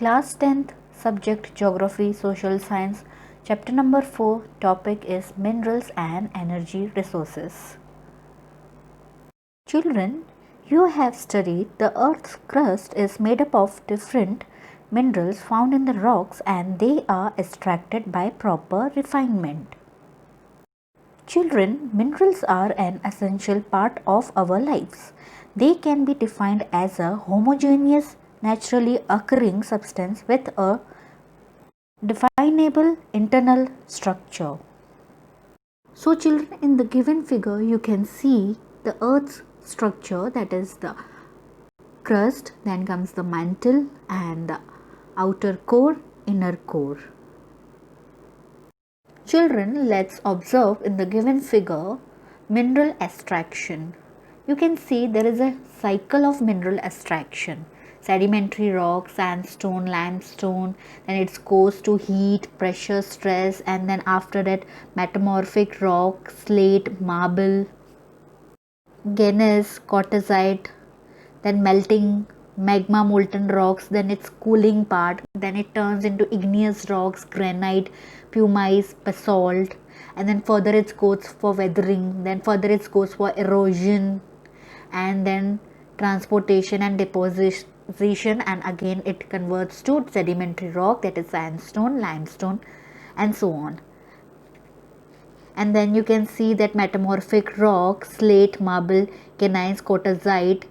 Class 10th, subject Geography, Social Science, chapter number 4, topic is Minerals and Energy Resources. Children, you have studied the Earth's crust is made up of different minerals found in the rocks and they are extracted by proper refinement. Children, minerals are an essential part of our lives. They can be defined as a homogeneous, naturally occurring substance with a definable internal structure. So children, in the given figure you can see the earth's structure, that is the crust, then comes the mantle and the outer core, inner core. Children, let's observe in the given figure mineral extraction. You can see there is a cycle of mineral extraction. Sedimentary rock, sandstone, limestone, then it goes to heat, pressure, stress, and then after that metamorphic rock, slate, marble, gneiss, quartzite, then melting magma molten rocks, then its cooling part, then it turns into igneous rocks, granite, pumice, basalt, and then further it goes for weathering, then further it goes for erosion, and then transportation and deposition, and again it converts to sedimentary rock, that is sandstone, limestone, and so on. And then you can see that metamorphic rock, slate, marble, gneiss, quartzite,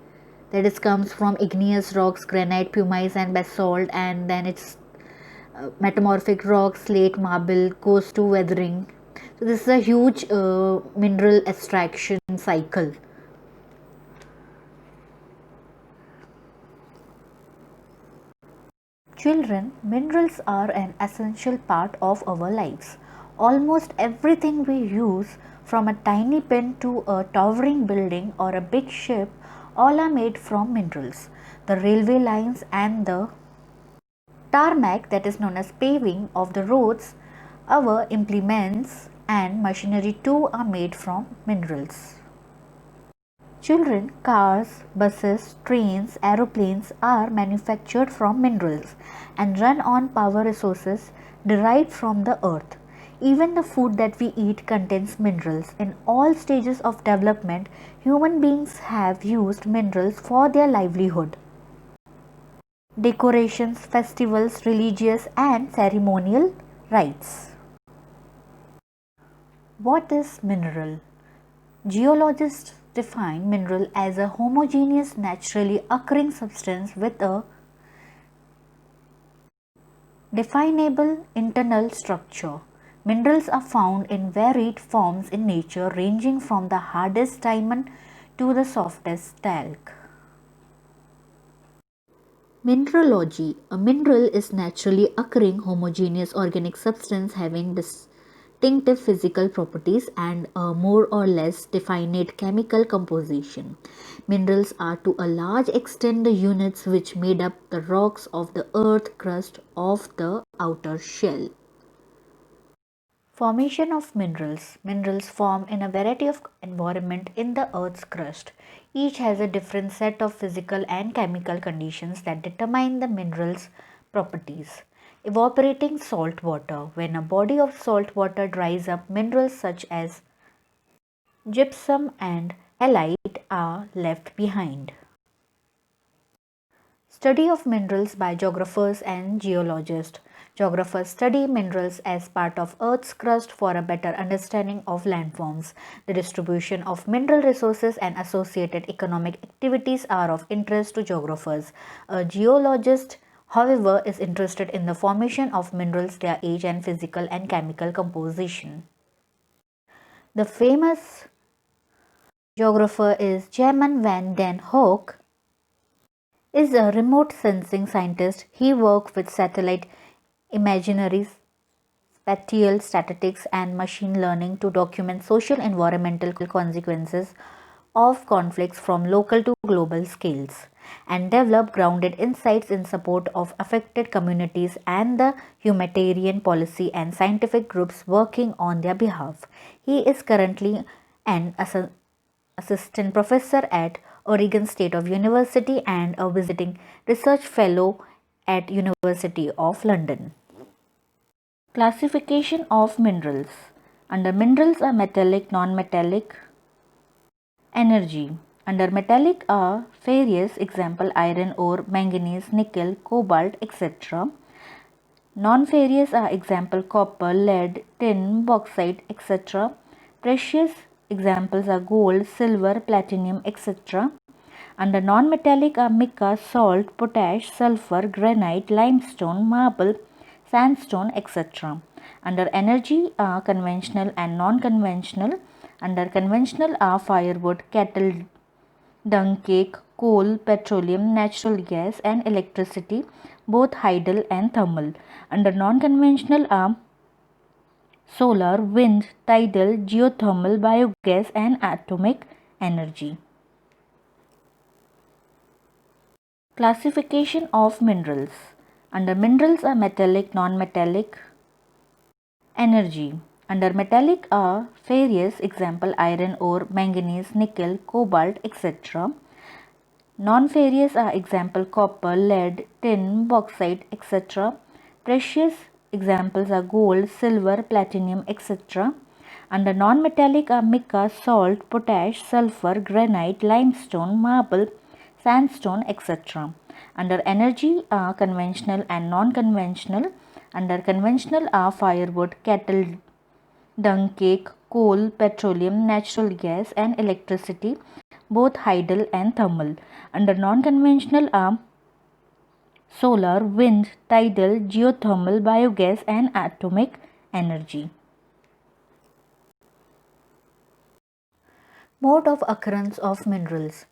that is comes from igneous rocks, granite, pumice, and basalt, and then it's metamorphic rock, slate, marble goes to weathering. So this is a huge mineral extraction cycle. Children, minerals are an essential part of our lives. Almost everything we use, from a tiny pin to a towering building or a big ship, all are made from minerals. The railway lines and the tarmac, that is known as paving of the roads, our implements and machinery too are made from minerals. Children, cars, buses, trains, aeroplanes are manufactured from minerals and run on power resources derived from the earth. Even the food that we eat contains minerals. In all stages of development, human beings have used minerals for their livelihood. Decorations, festivals, religious and ceremonial rites. What is mineral? Geologists define mineral as a homogeneous, naturally occurring substance with a definable internal structure. Minerals are found in varied forms in nature, ranging from the hardest diamond to the softest talc. Mineralogy. A mineral is naturally occurring homogeneous organic substance having distinctive physical properties and a more or less definite chemical composition. Minerals are to a large extent the units which made up the rocks of the earth crust of the outer shell. Formation of minerals. Minerals form in a variety of environment in the earth's crust. Each has a different set of physical and chemical conditions that determine the mineral's properties. Evaporating salt water. When a body of salt water dries up, minerals such as gypsum and halite are left behind. Study of minerals by geographers and geologists. Geographers study minerals as part of Earth's crust for a better understanding of landforms. The distribution of mineral resources and associated economic activities are of interest to geographers. A geologist, however, is interested in the formation of minerals, their age, and physical and chemical composition. The famous geographer is Jaman van den Hoek. Is a remote sensing scientist. He works with satellite imagery, spatial statistics and machine learning to document social environmental consequences of conflicts from local to global scales and develop grounded insights in support of affected communities and the humanitarian policy and scientific groups working on their behalf. He is currently an assistant professor at Oregon State University and a visiting research fellow at University of London. Classification of minerals. Under minerals are metallic, non-metallic. Energy. Under metallic are ferrous, example iron ore, manganese, nickel, cobalt, etc. Non-ferrous are example copper, lead, tin, bauxite, etc. Precious examples are gold, silver, platinum, etc. Under non-metallic are mica, salt, potash, sulfur, granite, limestone, marble, sandstone, etc. Under energy are conventional and non-conventional. Under conventional are firewood, cattle dung cake, coal, petroleum, natural gas and electricity, both hydel and thermal. Under non-conventional are solar, wind, tidal, geothermal, biogas and atomic energy. Classification of minerals. Under minerals are metallic, non-metallic. Energy. Under metallic are ferrous, example iron ore, manganese, nickel, cobalt, etc. Non-ferrous are example copper, lead, tin, bauxite, etc. Precious examples are gold, silver, platinum, etc. Under non-metallic are mica, salt, potash, sulfur, granite, limestone, marble, sandstone, etc. Under energy are conventional and non-conventional. Under conventional are firewood, cattle dung cake, coal, petroleum, natural gas and electricity, both hydel and thermal. Under non-conventional are solar, wind, tidal, geothermal, biogas and atomic energy. Mode of occurrence of minerals.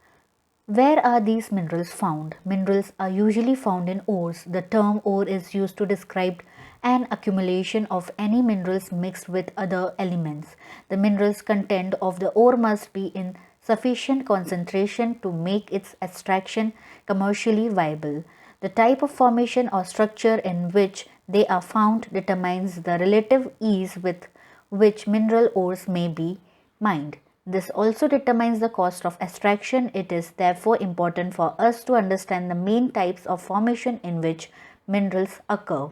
Where are these minerals found? Minerals are usually found in ores. The term ore is used to describe an accumulation of any minerals mixed with other elements. The minerals content of the ore must be in sufficient concentration to make its extraction commercially viable. The type of formation or structure in which they are found determines the relative ease with which mineral ores may be mined. This also determines the cost of extraction. It is therefore important for us to understand the main types of formation in which minerals occur.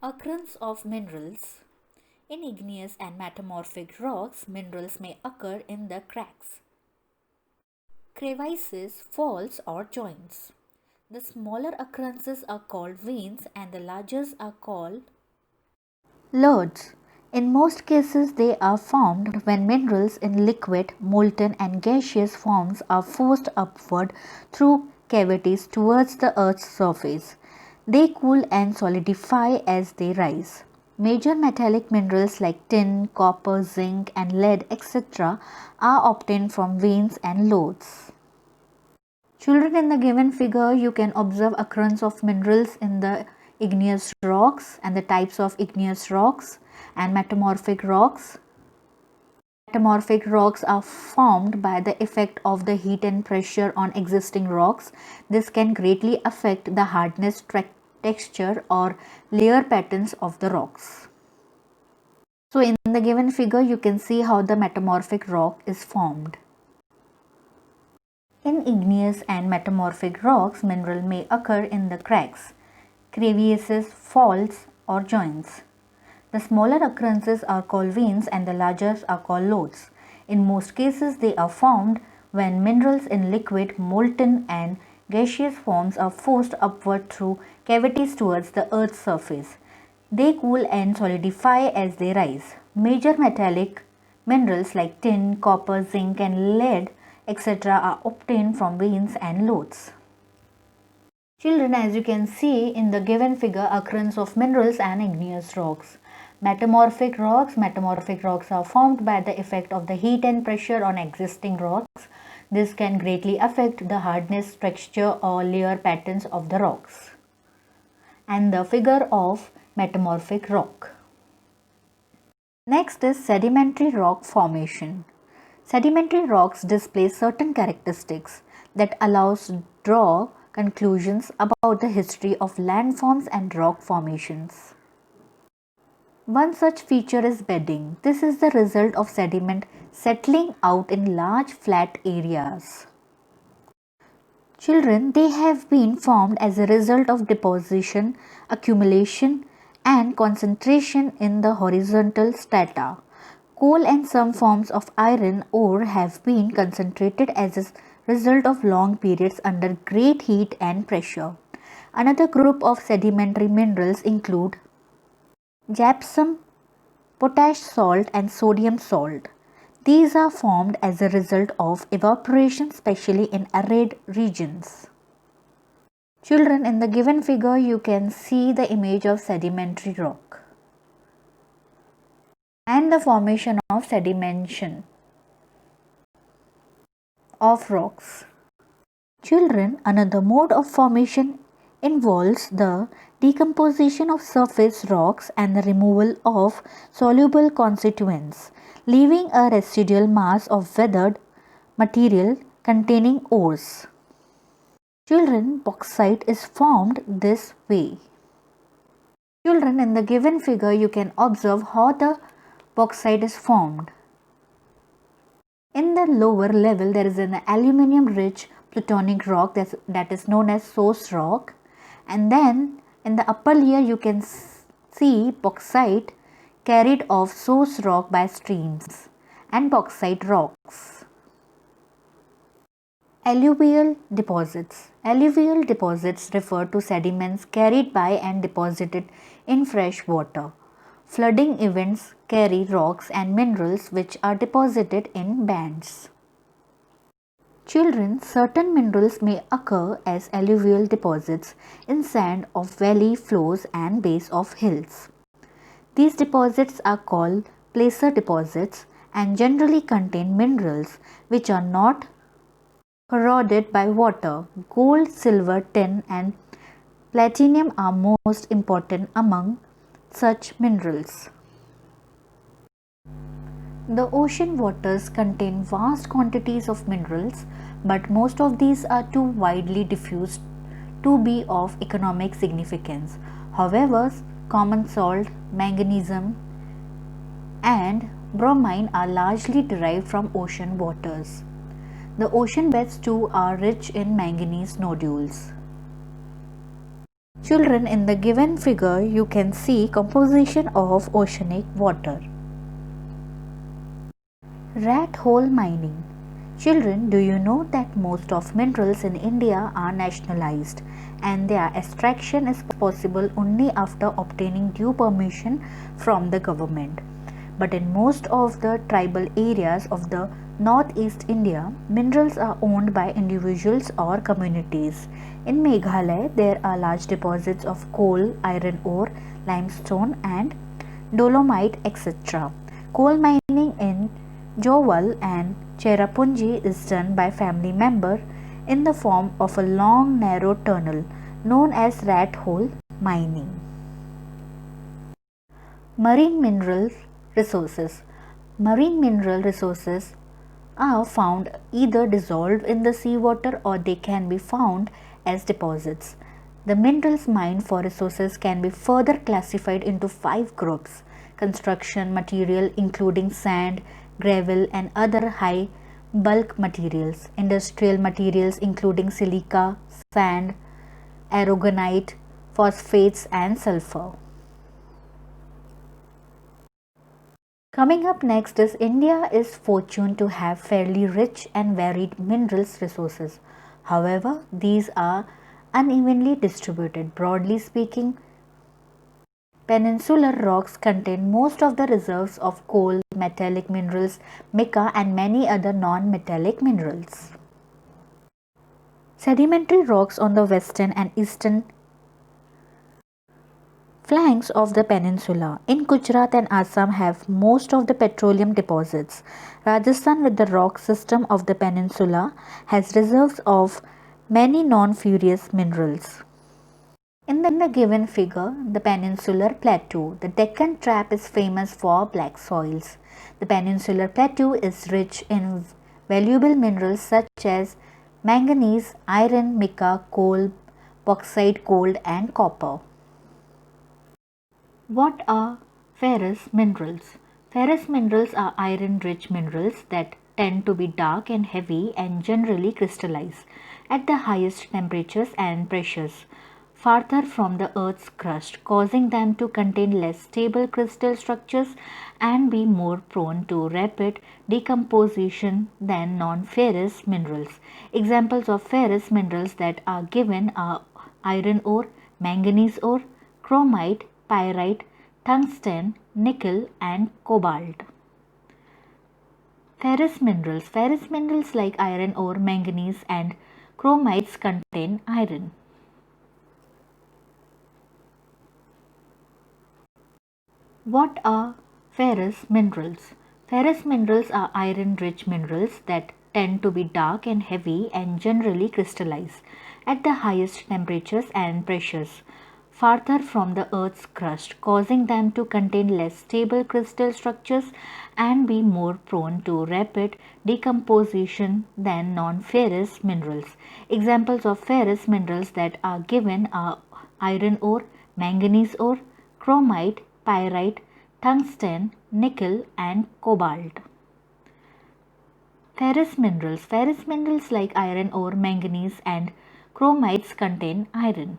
Occurrence of minerals. In igneous and metamorphic rocks, minerals may occur in the cracks, crevices, faults or joints. The smaller occurrences are called veins and the larger are called lords. In most cases, they are formed when minerals in liquid, molten and gaseous forms are forced upward through cavities towards the Earth's surface. They cool and solidify as they rise. Major metallic minerals like tin, copper, zinc and lead etc. are obtained from veins and lords. Children, in the given figure, you can observe occurrence of minerals in the igneous rocks and the types of igneous rocks and metamorphic rocks. Metamorphic rocks are formed by the effect of the heat and pressure on existing rocks. This can greatly affect the hardness, texture or layer patterns of the rocks. So in the given figure, you can see how the metamorphic rock is formed. In igneous and metamorphic rocks, mineral may occur in the cracks, crevices, faults or joints. The smaller occurrences are called veins and the larger are called lords. In most cases, they are formed when minerals in liquid, molten and gaseous forms are forced upward through cavities towards the Earth's surface. They cool and solidify as they rise. Major metallic minerals like tin, copper, zinc and lead etc. are obtained from veins and lords. Children, as you can see in the given figure, occurrence of minerals and igneous rocks. Metamorphic rocks are formed by the effect of the heat and pressure on existing rocks. This can greatly affect the hardness, texture or layer patterns of the rocks. And the figure of metamorphic rock. Next is sedimentary rock formation. Sedimentary rocks display certain characteristics that allows draw conclusions about the history of landforms and rock formations. One such feature is bedding. This is the result of sediment settling out in large flat areas. Children, they have been formed as a result of deposition, accumulation, and concentration in the horizontal strata. Coal and some forms of iron ore have been concentrated as a result of long periods under great heat and pressure. Another group of sedimentary minerals include gypsum, potash salt, and sodium salt. These are formed as a result of evaporation, especially in arid regions. Children, in the given figure, you can see the image of sedimentary rock and the formation of sedimentation of rocks. Children, another mode of formation involves the decomposition of surface rocks and the removal of soluble constituents, leaving a residual mass of weathered material containing ores. Children, bauxite is formed this way. Children, in the given figure, you can observe how the bauxite is formed. In the lower level, there is an aluminium-rich plutonic rock that is known as source rock, and then in the upper layer, you can see bauxite carried off source rock by streams and bauxite rocks. Alluvial deposits. Alluvial deposits refer to sediments carried by and deposited in fresh water. Flooding events carry rocks and minerals which are deposited in bands. Children, certain minerals may occur as alluvial deposits in sand of valley floors and base of hills. These deposits are called placer deposits and generally contain minerals which are not corroded by water. Gold, silver, tin, and platinum are most important among such minerals. The ocean waters contain vast quantities of minerals, but most of these are too widely diffused to be of economic significance. However, common salt, magnesium, and bromine are largely derived from ocean waters. The ocean beds too are rich in manganese nodules. Children, in the given figure, you can see composition of oceanic water. Rat hole mining. Children, do you know that most of minerals in India are nationalized and their extraction is possible only after obtaining due permission from the government? But in most of the tribal areas of the northeast India, minerals are owned by individuals or communities. In Meghalaya, there are large deposits of coal, iron ore, limestone, and dolomite, etc. Coal mining in Jowal and Cherrapunji is done by family members in the form of a long narrow tunnel known as rat hole mining. Marine mineral resources. Marine mineral resources are found either dissolved in the seawater or they can be found as deposits. The minerals mined for resources can be further classified into 5 groups: construction material including sand, gravel, and other high bulk materials; industrial materials including silica, sand, aragonite, phosphates, and sulfur. Coming up next is India is fortunate to have fairly rich and varied minerals resources. However, these are unevenly distributed. Broadly speaking, peninsular rocks contain most of the reserves of coal, metallic minerals, mica, and many other non-metallic minerals. Sedimentary rocks on the western and eastern flanks of the peninsula. In Gujarat and Assam have most of the petroleum deposits. Rajasthan, with the rock system of the peninsula, has reserves of many non-ferrous minerals. In the given figure, the peninsular plateau, the Deccan Trap is famous for black soils. The peninsular plateau is rich in valuable minerals such as manganese, iron, mica, coal, bauxite, gold, and copper. What are ferrous minerals? Ferrous minerals are iron-rich minerals that tend to be dark and heavy and generally crystallize. at the highest temperatures and pressures, farther from the Earth's crust, causing them to contain less stable crystal structures and be more prone to rapid decomposition than non-ferrous minerals. Examples of ferrous minerals that are given are iron ore, manganese ore, chromite, pyrite, tungsten, nickel, and cobalt. Ferrous minerals. Ferrous minerals like iron ore, manganese, and chromites contain iron. What are ferrous minerals? Ferrous minerals are iron-rich minerals that tend to be dark and heavy and generally crystallize at the highest temperatures and pressures, farther from the Earth's crust, causing them to contain less stable crystal structures and be more prone to rapid decomposition than non-ferrous minerals. Examples of ferrous minerals that are given are iron ore, manganese ore, chromite, pyrite, tungsten, nickel, and cobalt. Ferrous minerals. Ferrous minerals like iron ore, manganese, and chromites contain iron.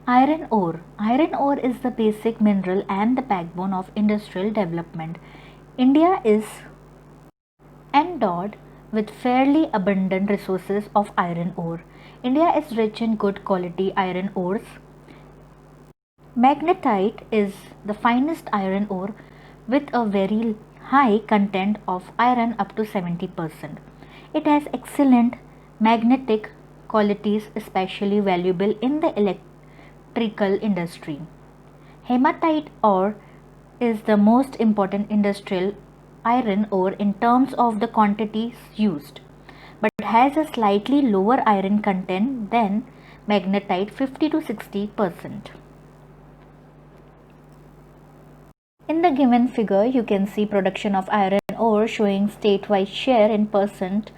Iron ore. Iron ore is the basic mineral and the backbone of industrial development. India is endowed with fairly abundant resources of iron ore. India is rich in good quality iron ores. Magnetite is the finest iron ore with a very high content of iron up to 70%. It has excellent magnetic qualities, especially valuable in the electrical industry. Hematite ore is the most important industrial iron ore in terms of the quantities used, but has a slightly lower iron content than magnetite, 50 to 60%. In the given figure, you can see production of iron ore showing statewide share in percent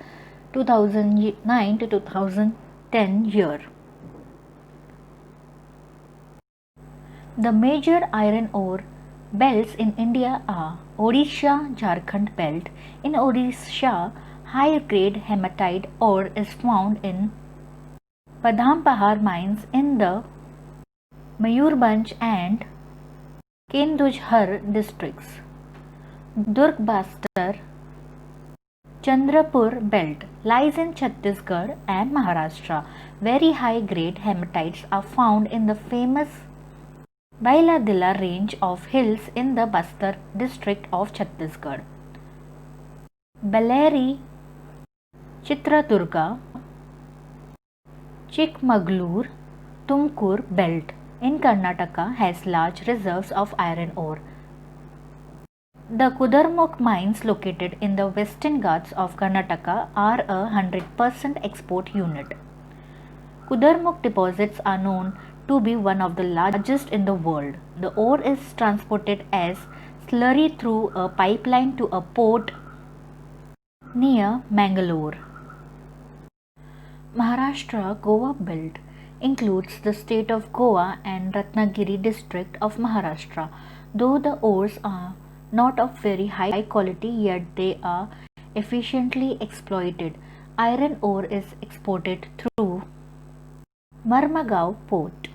2009 to 2010 year. The major iron ore belts in India are Odisha Jharkhand belt. In Odisha, high grade hematite ore is found in Padampahar mines in the Mayurbhanj and Kendujhar districts. Durgbastar Chandrapur belt lies in Chhattisgarh and Maharashtra. Very high grade hematites are found in the famous Bailadila range of hills in the Bastar district of Chhattisgarh. Bellary, Chitradurga, Chikmagalur, Tumkur belt in Karnataka has large reserves of iron ore. The Kudarmukh mines located in the Western Ghats of Karnataka are a 100% export unit. Kudarmukh deposits are known to be one of the largest in the world. The ore is transported as slurry through a pipeline to a port near Mangalore. Maharashtra Goa belt includes the state of Goa and Ratnagiri district of Maharashtra. Though the ores are not of very high quality, yet they are efficiently exploited. Iron ore is exported through Marmagaon port.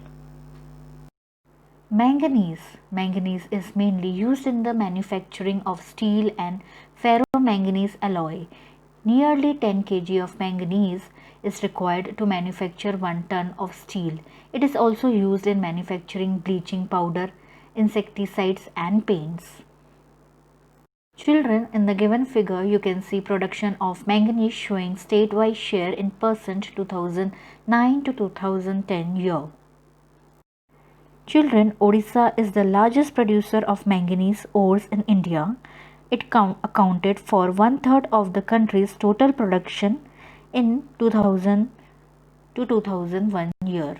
Manganese. Manganese is mainly used in the manufacturing of steel and ferromanganese alloy. Nearly 10 kg of manganese is required to manufacture 1 ton of steel. It is also used in manufacturing bleaching powder, insecticides, and paints. Children, in the given figure, you can see production of manganese showing statewide share in percent 2009 to 2010 year. Children, Odisha is the largest producer of manganese ores in India. It accounted for 1/3 of the country's total production in 2000 to 2001 year.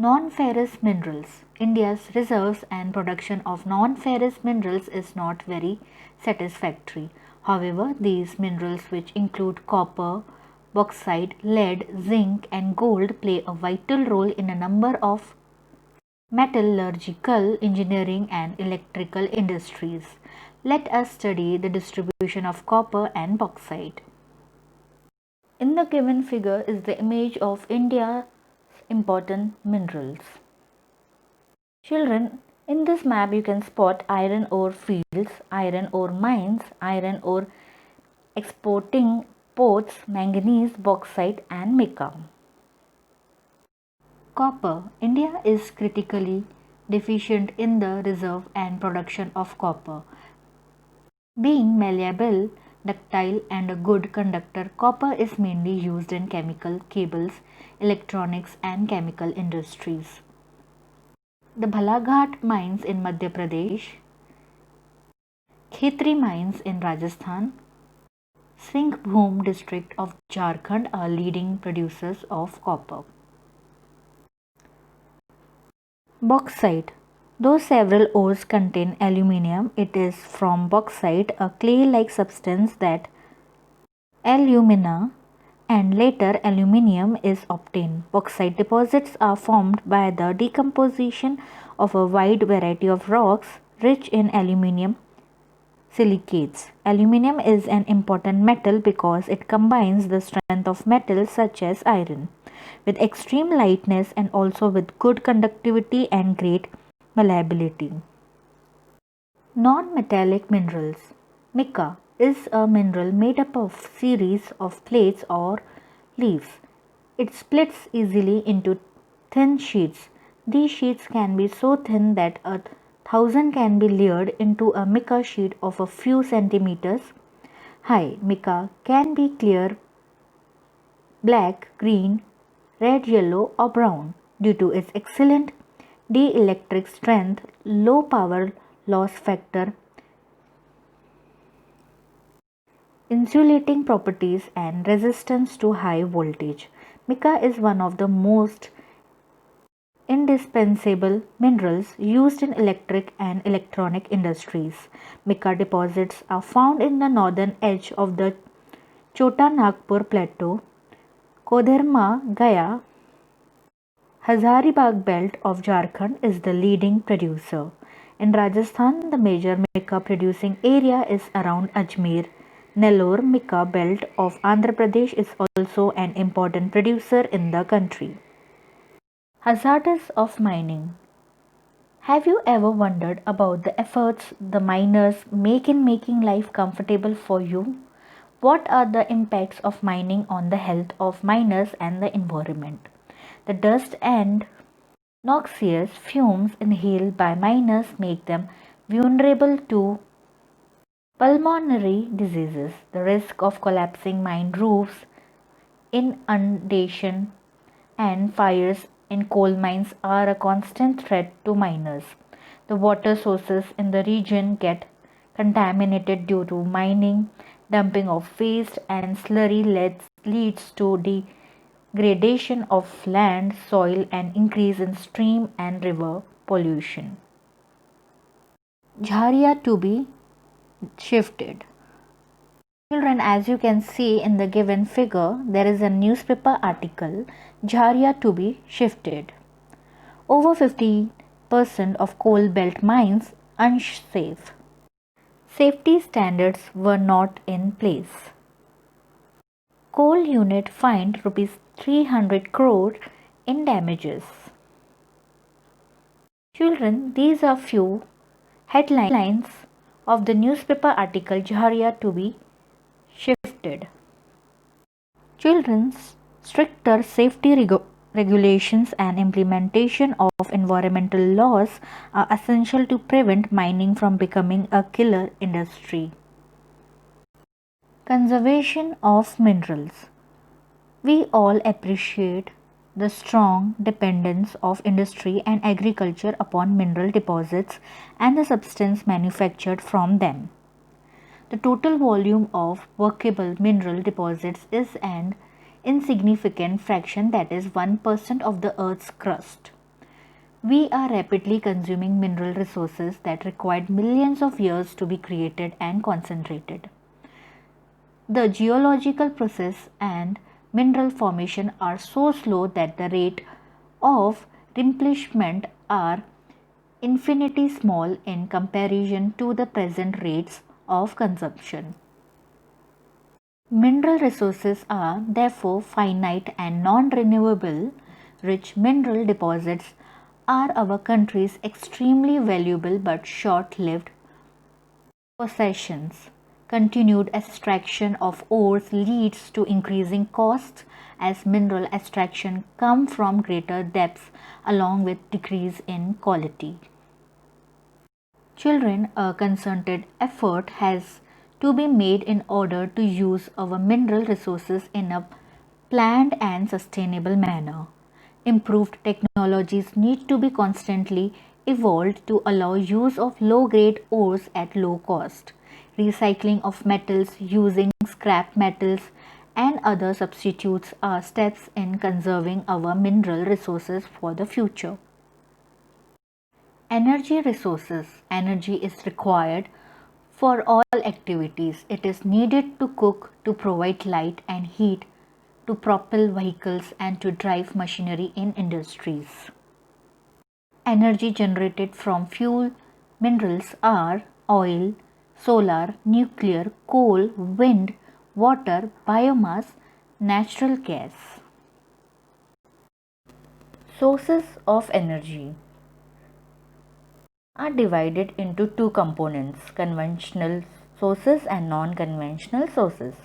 Non-ferrous minerals. India's reserves and production of non-ferrous minerals is not very satisfactory. However, these minerals, which include copper, bauxite, lead, zinc, and gold, play a vital role in a number of metallurgical, engineering, and electrical industries. Let us study the distribution of copper and bauxite. In the given figure is the image of India's important minerals. Children, in this map you can spot iron ore fields, iron ore mines, iron ore exporting ports, manganese, bauxite and mica. Copper. India is critically deficient in the reserve and production of copper. Being malleable, ductile and a good conductor, copper is mainly used in chemical, cables, electronics and chemical industries. The Balaghat mines in Madhya Pradesh, Khetri mines in Rajasthan, Singhbhum district of Jharkhand are leading producers of copper. Bauxite. Though several ores contain aluminium, it is from bauxite, a clay-like substance, that alumina and later aluminium is obtained. Bauxite deposits are formed by the decomposition of a wide variety of rocks rich in aluminium silicates. Aluminium is an important metal because it combines the strength of metals such as iron with extreme lightness and also with good conductivity and great malleability. Non-metallic minerals. Mica is a mineral made up of series of plates or leaves. It splits easily into thin sheets. These sheets can be so thin that 1,000 can be layered into a mica sheet of a few centimeters high. Mica can be clear, black, green, red, yellow or brown due to its excellent dielectric strength, low power loss factor, insulating properties and resistance to high voltage. Mica is one of the most indispensable minerals used in electric and electronic industries. Mica deposits are found in the northern edge of the Chota Nagpur Plateau, Koderma, Gaya, Hazaribagh belt of Jharkhand is the leading producer. In Rajasthan, the major mica producing area is around Ajmer. Nellore mica belt of Andhra Pradesh is also an important producer in the country. Hazards of mining. Have you ever wondered about the efforts the miners make in making life comfortable for you? What are the impacts of mining on the health of miners and the environment? The dust and noxious fumes inhaled by miners make them vulnerable to pulmonary diseases. The risk of collapsing mine roofs, inundation, and fires in coal mines are a constant threat to miners. The water sources in the region get contaminated due to mining. Dumping of waste and slurry leads to degradation of land, soil, and increase in stream and river pollution. Jharia to be shifted. Children, as you can see in the given figure, there is a newspaper article, Jharia to be shifted. Over 50% of coal belt mines unsafe. Safety standards were not in place. Coal unit fined rupees 300 crore in damages. Children, these are few headlines of the newspaper article Jharia to be shifted. Children's stricter safety regulations and implementation of environmental laws are essential to prevent mining from becoming a killer industry. Conservation of minerals. We all appreciate the strong dependence of industry and agriculture upon mineral deposits and the substance manufactured from them. The total volume of workable mineral deposits is an insignificant fraction, that is 1% of the Earth's crust. We are rapidly consuming mineral resources that required millions of years to be created and concentrated. The geological process and mineral formation are so slow that the rate of replenishment are infinitely small in comparison to the present rates of consumption. Mineral resources are therefore finite and non-renewable. Rich mineral deposits are our country's extremely valuable but short-lived possessions. Continued extraction of ores leads to increasing costs as mineral extraction come from greater depths along with decrease in quality. Children, a concerted effort has to be made in order to use our mineral resources in a planned and sustainable manner. Improved technologies need to be constantly evolved to allow use of low-grade ores at low cost. Recycling of metals using scrap metals and other substitutes are steps in conserving our mineral resources for the future. Energy resources. Energy is required for all activities. It is needed to cook, to provide light and heat, to propel vehicles and to drive machinery in industries. Energy generated from fuel minerals are oil, solar, nuclear, coal, wind, water, biomass, natural gas. Sources of energy are divided into two components, conventional sources and non-conventional sources.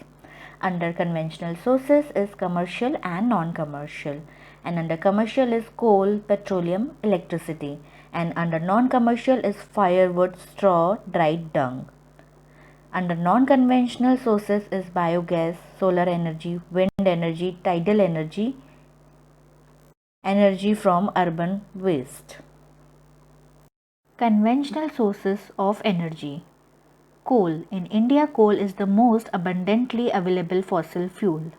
Under conventional sources is commercial and non-commercial, and under commercial is coal, petroleum, electricity, and under non-commercial is firewood, straw, dried dung. Under non-conventional sources is biogas, solar energy, wind energy, tidal energy, energy from urban waste. Conventional sources of energy. Coal. In India, coal is the most abundantly available fossil fuel.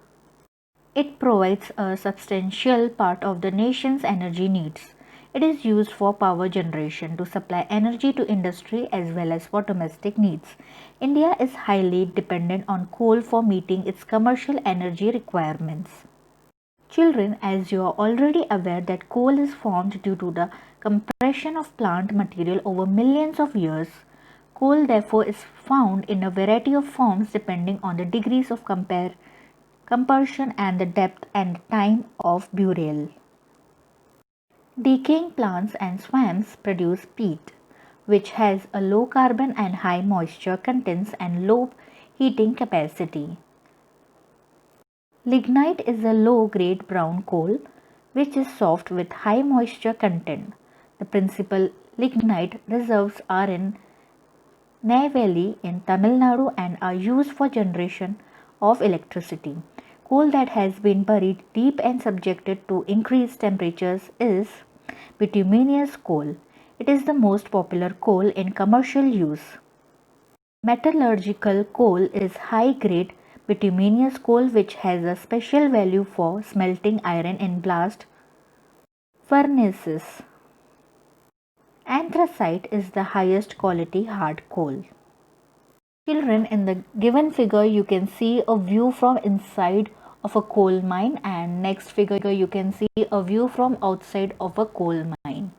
It provides a substantial part of the nation's energy needs. It is used for power generation to supply energy to industry as well as for domestic needs. India is highly dependent on coal for meeting its commercial energy requirements. Children, as you are already aware that coal is formed due to the compression of plant material over millions of years, coal therefore is found in a variety of forms depending on the degrees of compression and the depth and time of burial. Decaying plants and swamps produce peat, which has a low carbon and high moisture contents and low heating capacity. Lignite is a low-grade brown coal which is soft with high moisture content. The principal lignite reserves are in Neyveli in Tamil Nadu and are used for generation of electricity. Coal that has been buried deep and subjected to increased temperatures is bituminous coal. It is the most popular coal in commercial use. Metallurgical coal is high-grade bituminous coal which has a special value for smelting iron in blast furnaces. Anthracite is the highest quality hard coal. Children, in the given figure you can see a view from inside of a coal mine, and next figure you can see a view from outside of a coal mine.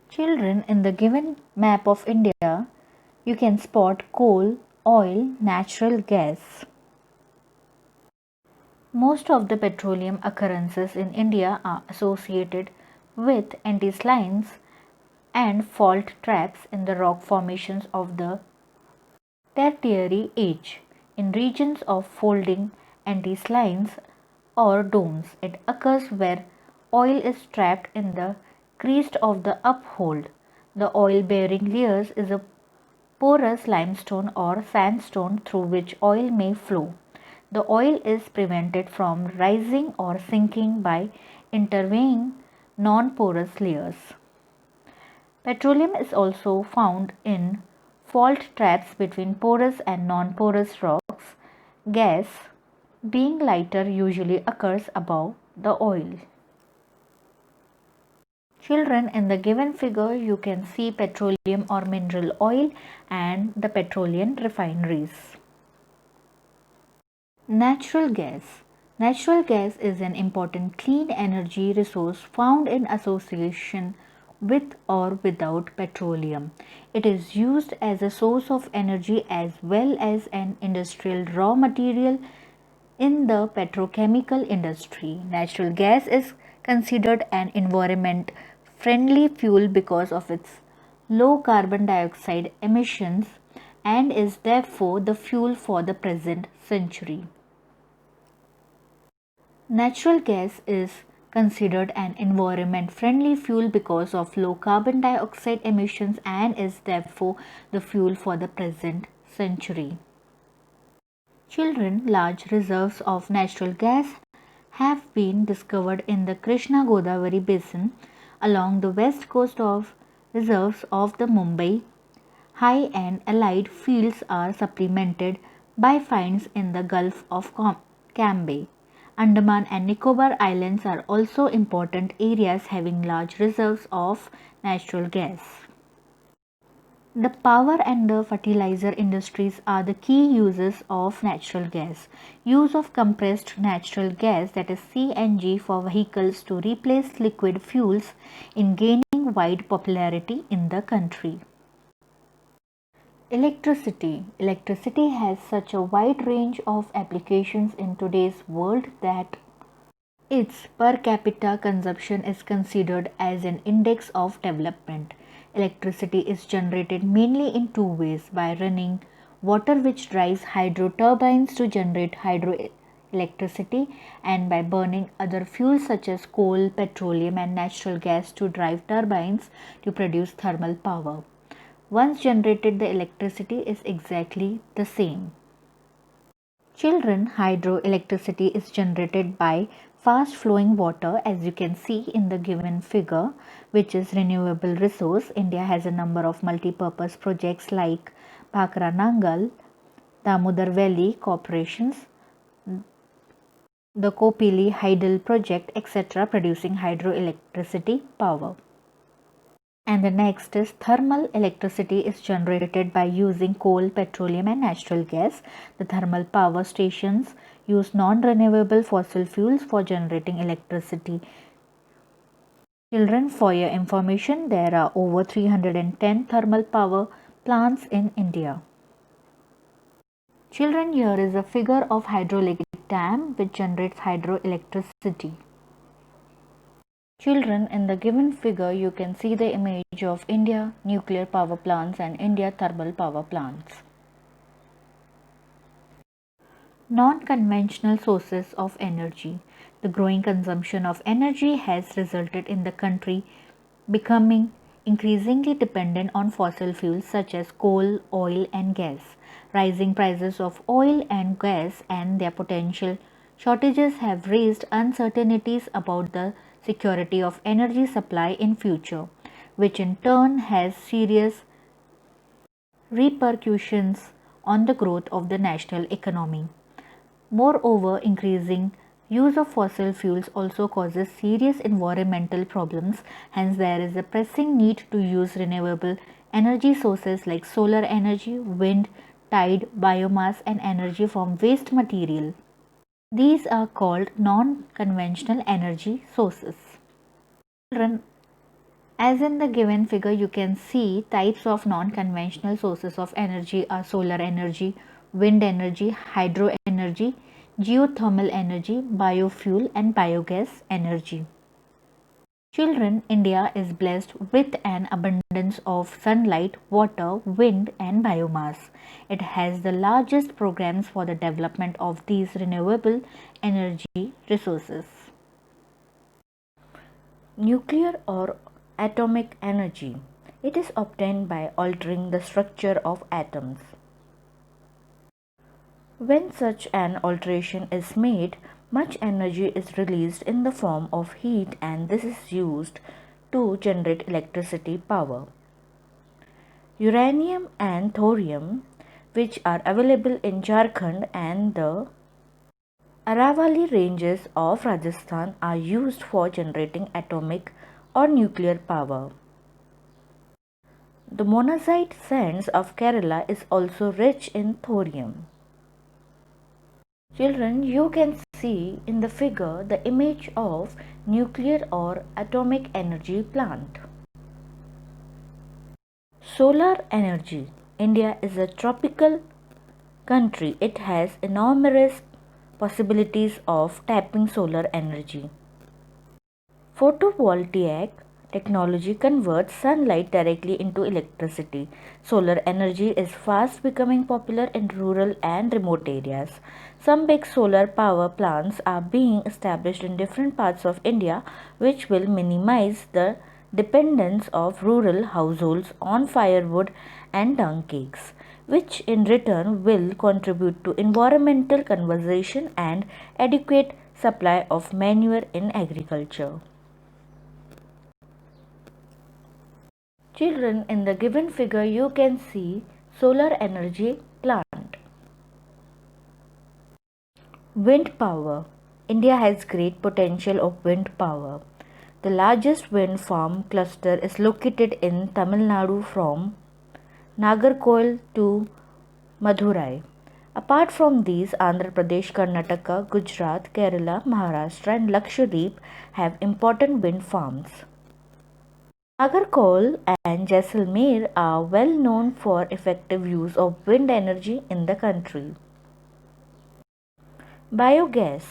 Children, in the given map of India you can spot coal, oil, natural gas. Most of the petroleum occurrences in India are associated with anticlines and fault traps in the rock formations of the Tertiary age. In regions of folding anticlines or domes, it occurs where oil is trapped in the crest of the uphold. The oil-bearing layers is a porous limestone or sandstone through which oil may flow. The oil is prevented from rising or sinking by intervening non-porous layers. Petroleum is also found in fault traps between porous and non-porous rocks. Gas, being lighter, usually occurs above the oil. Children, in the given figure you can see petroleum or mineral oil and the petroleum refineries. Natural gas. Natural gas is an important clean energy resource found in association with or without petroleum. It is used as a source of energy as well as an industrial raw material in the petrochemical industry. Natural gas is considered an environment friendly fuel because of its low carbon dioxide emissions and is therefore the fuel for the present century. Natural gas is considered an environment friendly fuel because of low carbon dioxide emissions and is therefore the fuel for the present century. Children, large reserves of natural gas have been discovered in the Krishna Godavari basin along the west coast of reserves of the Mumbai. High and allied fields are supplemented by finds in the Gulf of Cambay. Andaman and Nicobar Islands are also important areas having large reserves of natural gas. The power and the fertilizer industries are the key uses of natural gas. Use of compressed natural gas, that is CNG, for vehicles to replace liquid fuels in gaining wide popularity in the country. Electricity. Electricity has such a wide range of applications in today's world that its per capita consumption is considered as an index of development. Electricity is generated mainly in two ways: by running water, which drives hydro turbines to generate hydroelectricity, and by burning other fuels such as coal, petroleum, and natural gas to drive turbines to produce thermal power. Once generated, the electricity is exactly the same. Children, hydroelectricity is generated by fast flowing water, as you can see in the given figure, which is renewable resource. India has a number of multi-purpose projects like Bhakra Nangal, Damodar Valley Corporations, the Kopili Hydel project, etc., producing hydroelectricity power. And the next is thermal electricity is generated by using coal, petroleum, and natural gas. The thermal power stations use non-renewable fossil fuels for generating electricity. Children, for your information, there are over 310 thermal power plants in India. Children, here is a figure of hydroelectric dam which generates hydroelectricity. Children, in the given figure you can see the image of India nuclear power plants and India thermal power plants. Non-conventional sources of energy. The growing consumption of energy has resulted in the country becoming increasingly dependent on fossil fuels such as coal, oil, and gas. Rising prices of oil and gas and their potential shortages have raised uncertainties about the security of energy supply in future, which in turn has serious repercussions on the growth of the national economy. Moreover, increasing use of fossil fuels also causes serious environmental problems. Hence, there is a pressing need to use renewable energy sources like solar energy, wind, tide, biomass, and energy from waste material. These are called non-conventional energy sources. Children, as in the given figure, you can see types of non-conventional sources of energy are solar energy, wind energy, hydro energy, geothermal energy, biofuel, and biogas energy. Children, India is blessed with an abundance of sunlight, water, wind, and biomass. It has the largest programs for the development of these renewable energy resources. Nuclear or atomic energy. It is obtained by altering the structure of atoms. When such an alteration is made, much energy is released in the form of heat, and this is used to generate electricity power. Uranium and thorium, which are available in Jharkhand and the Aravalli ranges of Rajasthan, are used for generating atomic or nuclear power. The monazite sands of Kerala is also rich in thorium. Children, you can see in the figure the image of nuclear or atomic energy plant. Solar energy. India is a tropical country. It has enormous possibilities of tapping solar energy. Photovoltaic technology converts sunlight directly into electricity. Solar energy is fast becoming popular in rural and remote areas. Some big solar power plants are being established in different parts of India, which will minimize the dependence of rural households on firewood and dung cakes, which in return will contribute to environmental conservation and adequate supply of manure in agriculture. Children, in the given figure you can see solar energy plant. Wind power. India has great potential of wind power. The largest wind farm cluster is located in Tamil Nadu from Nagarcoil to Madurai. Apart from these, Andhra Pradesh, Karnataka, Gujarat, Kerala, Maharashtra and Lakshadweep have important wind farms. Nagarkol and Jaisalmer are well known for effective use of wind energy in the country. Biogas.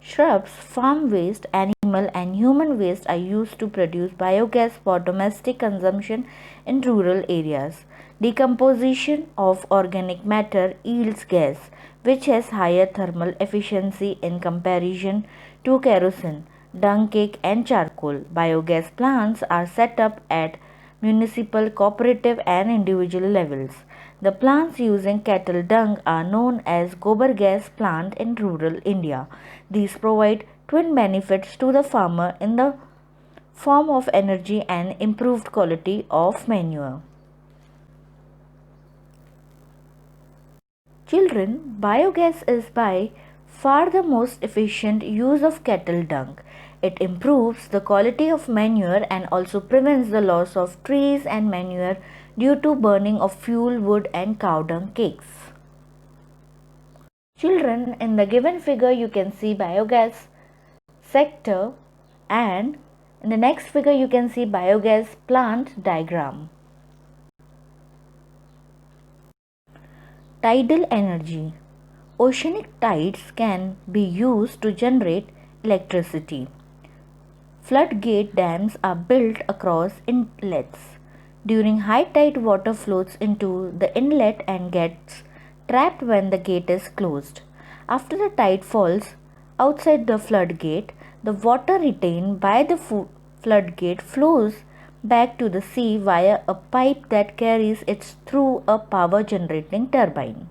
Shrubs, farm waste, animal and human waste are used to produce biogas for domestic consumption in rural areas. Decomposition of organic matter yields gas, which has higher thermal efficiency in comparison to kerosene, dung cake and charcoal. Biogas plants are set up at municipal, cooperative and individual levels. The plants using cattle dung are known as gobar gas plant in rural India. These provide twin benefits to the farmer in the form of energy and improved quality of manure. Children, biogas is by far the most efficient use of cattle dung. It improves the quality of manure and also prevents the loss of trees and manure due to burning of fuel wood and cow dung cakes. Children, in the given figure you can see biogas sector, and in the next figure you can see biogas plant diagram. Tidal energy. Oceanic tides can be used to generate electricity. Floodgate dams are built across inlets. During high tide, water flows into the inlet and gets trapped when the gate is closed. After the tide falls outside the floodgate, the water retained by the floodgate flows back to the sea via a pipe that carries it through a power generating turbine.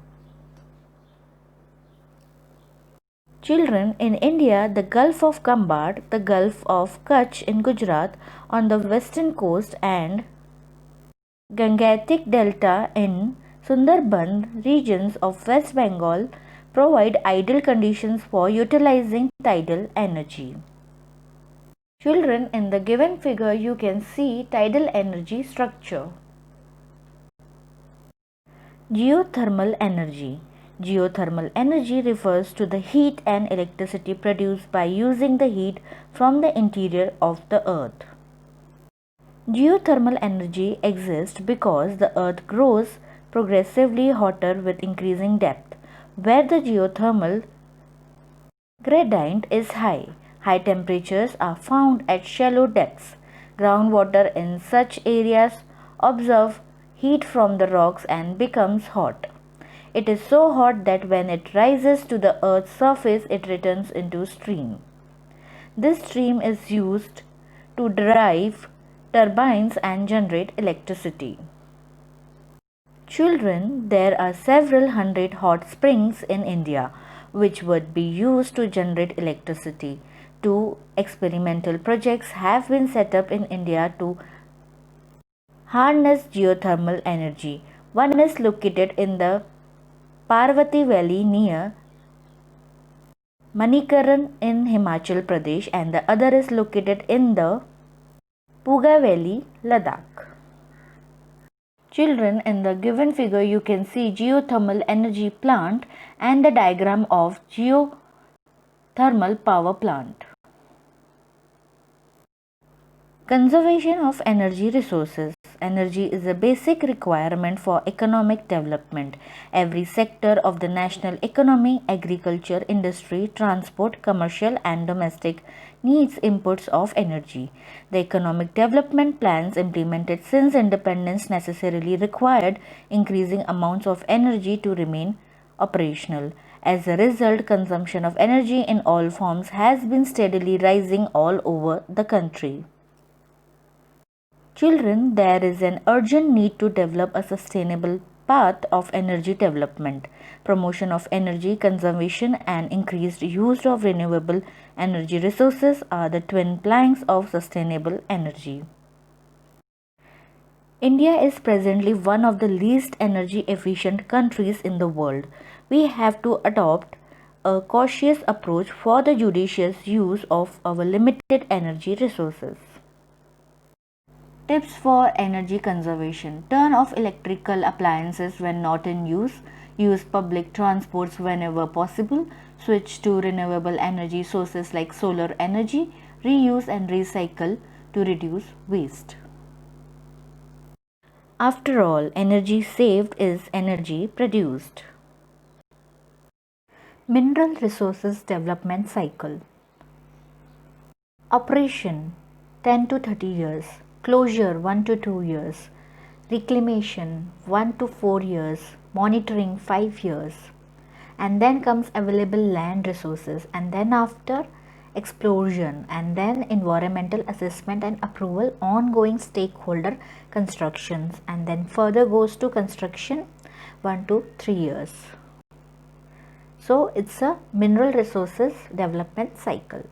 Children, in India, the Gulf of Khambhat, the Gulf of Kutch in Gujarat on the western coast and Gangetic Delta in Sundarban regions of West Bengal provide ideal conditions for utilizing tidal energy. Children, in the given figure you can see tidal energy structure. Geothermal energy. Geothermal energy refers to the heat and electricity produced by using the heat from the interior of the earth. Geothermal energy exists because the earth grows progressively hotter with increasing depth. Where the geothermal gradient is high, high temperatures are found at shallow depths. Groundwater in such areas absorbs heat from the rocks and becomes hot. It is so hot that when it rises to the earth's surface, it returns into steam. This steam is used to drive turbines and generate electricity. Children, there are several hundred hot springs in India which would be used to generate electricity. Two experimental projects have been set up in India to harness geothermal energy. One is located in the Parvati Valley near Manikaran in Himachal Pradesh and the other is located in the Puga Valley, Ladakh. Children, in the given figure you can see geothermal energy plant and the diagram of geothermal power plant. Conservation of energy resources. Energy is a basic requirement for economic development. Every sector of the national economy, agriculture, industry, transport, commercial and domestic needs inputs of energy. The economic development plans implemented since independence necessarily required increasing amounts of energy to remain operational. As a result, consumption of energy in all forms has been steadily rising all over the country. Children, there is an urgent need to develop a sustainable path of energy development. Promotion of energy conservation and increased use of renewable energy resources are the twin planks of sustainable energy. India is presently one of the least energy efficient countries in the world. We have to adopt a cautious approach for the judicious use of our limited energy resources. Tips for energy conservation. Turn off electrical appliances when not in use. Use public transports whenever possible. Switch to renewable energy sources like solar energy. Reuse and recycle to reduce waste. After all, energy saved is energy produced. Mineral resources development cycle. Operation 10 to 30 years. Closure 1 to 2 years. Reclamation 1 to 4 years. Monitoring 5 years. And then comes available land resources, and then after explosion, and then environmental assessment and approval, ongoing stakeholder constructions, and then further goes to construction 1 to 3 years. So it's a mineral resources development cycle.